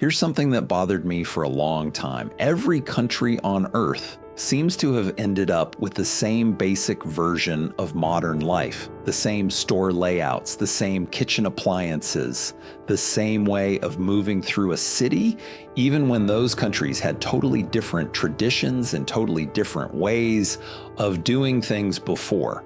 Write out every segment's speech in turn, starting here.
Here's something that bothered me for a long time. Every country on Earth seems to have ended up with the same basic version of modern life. The same store layouts, the same kitchen appliances, the same way of moving through a city, even when those countries had totally different traditions and totally different ways of doing things before.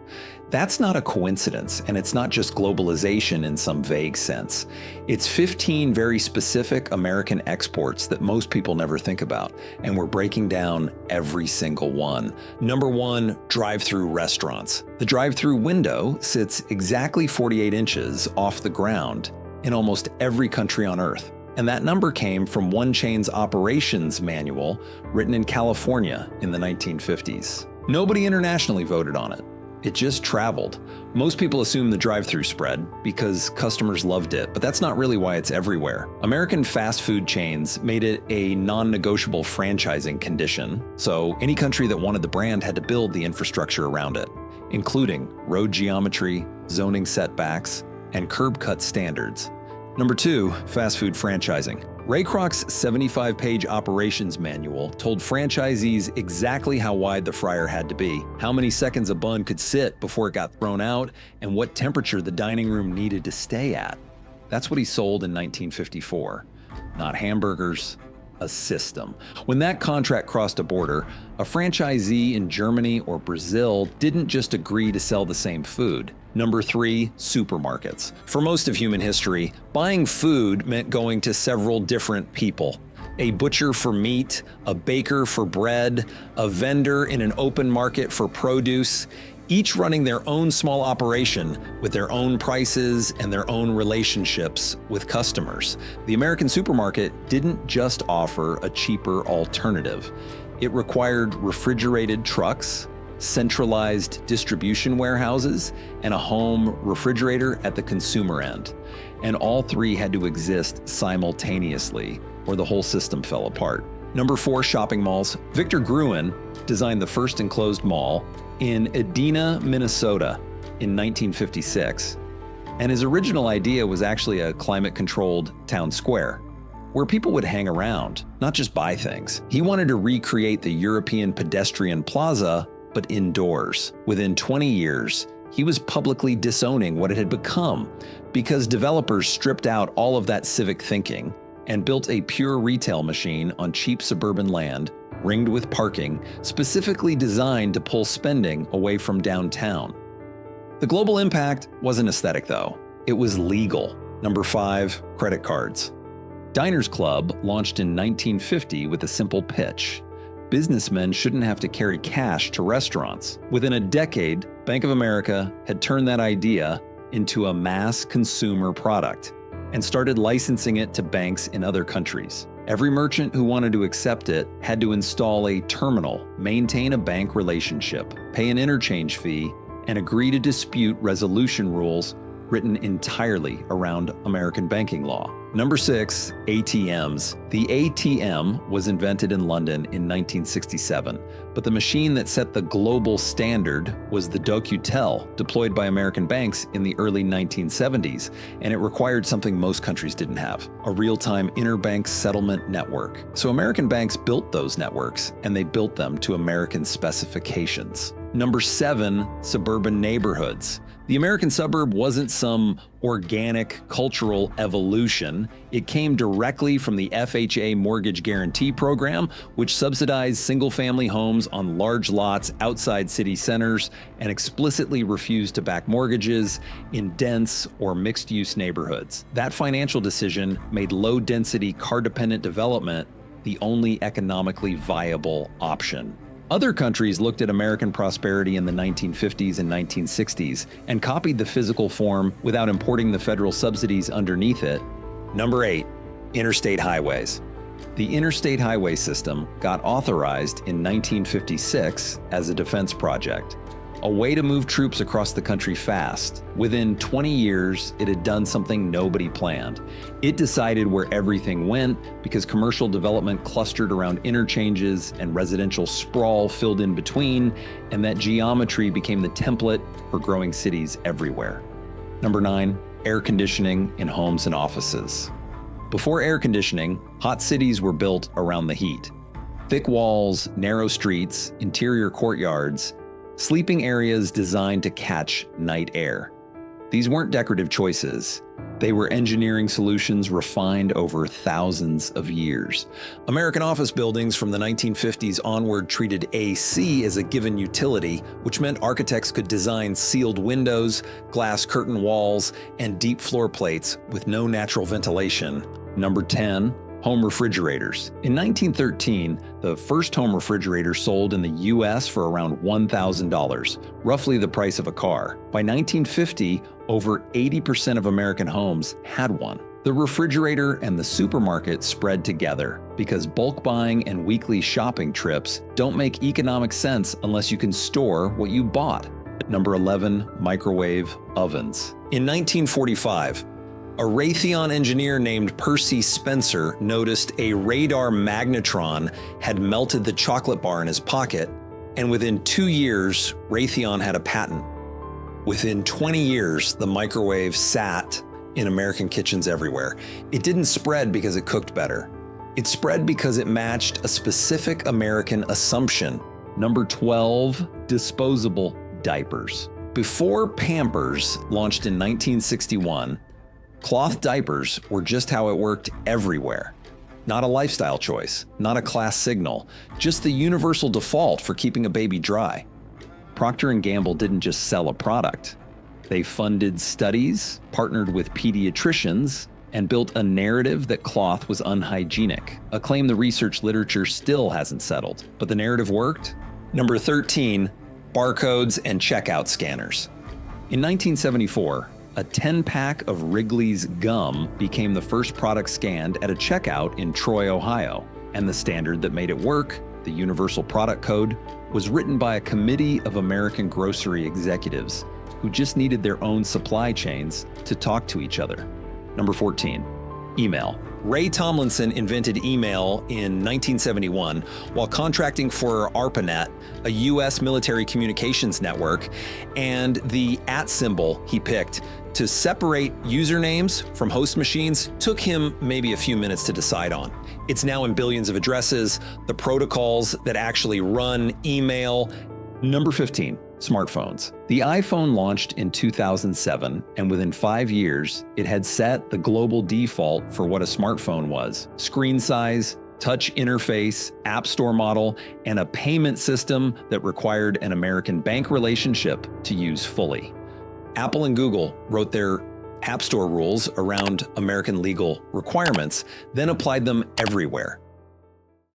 That's not a coincidence, and it's not just globalization in some vague sense. It's 15 very specific American exports that most people never think about, and we're breaking down every single one. Number one, drive-through restaurants. The drive-through window sits exactly 48 inches off the ground in almost every country on Earth. And that number came from one chain's operations manual written in California in the 1950s. Nobody internationally voted on it. It just traveled. Most people assume the drive-through spread because customers loved it, but that's not really why it's everywhere. American fast food chains made it a non-negotiable franchising condition, so any country that wanted the brand had to build the infrastructure around it, including road geometry, zoning setbacks, and curb cut standards. Number two, fast food franchising. Ray Kroc's 75-page operations manual told franchisees exactly how wide the fryer had to be, how many seconds a bun could sit before it got thrown out, and what temperature the dining room needed to stay at. That's what he sold in 1954. Not hamburgers, a system. When that contract crossed a border, a franchisee in Germany or Brazil didn't just agree to sell the same food. Number three, supermarkets. For most of human history, buying food meant going to several different people. A butcher for meat, a baker for bread, a vendor in an open market for produce, each running their own small operation with their own prices and their own relationships with customers. The American supermarket didn't just offer a cheaper alternative. It required refrigerated trucks, centralized distribution warehouses, and a home refrigerator at the consumer end. And all three had to exist simultaneously, or the whole system fell apart. Number four, shopping malls. Victor Gruen designed the first enclosed mall in Edina, Minnesota in 1956. And his original idea was actually a climate-controlled town square, where people would hang around, not just buy things. He wanted to recreate the European pedestrian plaza, but indoors. Within 20 years, he was publicly disowning what it had become because developers stripped out all of that civic thinking and built a pure retail machine on cheap suburban land, ringed with parking, specifically designed to pull spending away from downtown. The global impact wasn't aesthetic though, it was legal. Number five, credit cards. Diners Club launched in 1950 with a simple pitch. Businessmen shouldn't have to carry cash to restaurants. Within a decade, Bank of America had turned that idea into a mass consumer product and started licensing it to banks in other countries. Every merchant who wanted to accept it had to install a terminal, maintain a bank relationship, pay an interchange fee, and agree to dispute resolution rules written entirely around American banking law. Number six, ATMs. The ATM was invented in London in 1967, but the machine that set the global standard was the DocuTel, deployed by American banks in the early 1970s, and it required something most countries didn't have, a real-time interbank settlement network. So American banks built those networks, and they built them to American specifications. Number seven, suburban neighborhoods. The American suburb wasn't some organic cultural evolution. It came directly from the FHA mortgage guarantee program, which subsidized single-family homes on large lots outside city centers and explicitly refused to back mortgages in dense or mixed-use neighborhoods. That financial decision made low-density, car-dependent development the only economically viable option. Other countries looked at American prosperity in the 1950s and 1960s and copied the physical form without importing the federal subsidies underneath it. Number eight, interstate highways. The interstate highway system got authorized in 1956 as a defense project, a way to move troops across the country fast. Within 20 years, it had done something nobody planned. It decided where everything went because commercial development clustered around interchanges and residential sprawl filled in between, and that geometry became the template for growing cities everywhere. Number nine, air conditioning in homes and offices. Before air conditioning, hot cities were built around the heat. Thick walls, narrow streets, interior courtyards, sleeping areas designed to catch night air. These weren't decorative choices. They were engineering solutions refined over thousands of years. American office buildings from the 1950s onward treated AC as a given utility, which meant architects could design sealed windows, glass curtain walls, and deep floor plates with no natural ventilation. Number 10. Home refrigerators. In 1913, the first home refrigerator sold in the US for around $1,000, roughly the price of a car. By 1950, over 80% of American homes had one. The refrigerator and the supermarket spread together because bulk buying and weekly shopping trips don't make economic sense unless you can store what you bought. Number 11, microwave ovens. In 1945, a Raytheon engineer named Percy Spencer noticed a radar magnetron had melted the chocolate bar in his pocket, and within 2 years, Raytheon had a patent. Within 20 years, the microwave sat in American kitchens everywhere. It didn't spread because it cooked better. It spread because it matched a specific American assumption. Number 12, disposable diapers. Before Pampers launched in 1961, cloth diapers were just how it worked everywhere. Not a lifestyle choice, not a class signal, just the universal default for keeping a baby dry. Procter & Gamble didn't just sell a product. They funded studies, partnered with pediatricians, and built a narrative that cloth was unhygienic, a claim the research literature still hasn't settled. But the narrative worked. Number 13, barcodes and checkout scanners. In 1974, a 10-pack of Wrigley's gum became the first product scanned at a checkout in Troy, Ohio. And the standard that made it work, the Universal Product Code, was written by a committee of American grocery executives who just needed their own supply chains to talk to each other. Number 14, email. Ray Tomlinson invented email in 1971 while contracting for ARPANET, a US military communications network, and the @ symbol he picked to separate usernames from host machines took him maybe a few minutes to decide on. It's now in billions of addresses, the protocols that actually run email. Number 15, smartphones. The iPhone launched in 2007, and within 5 years, it had set the global default for what a smartphone was. Screen size, touch interface, app store model, and a payment system that required an American bank relationship to use fully. Apple and Google wrote their App Store rules around American legal requirements, then applied them everywhere.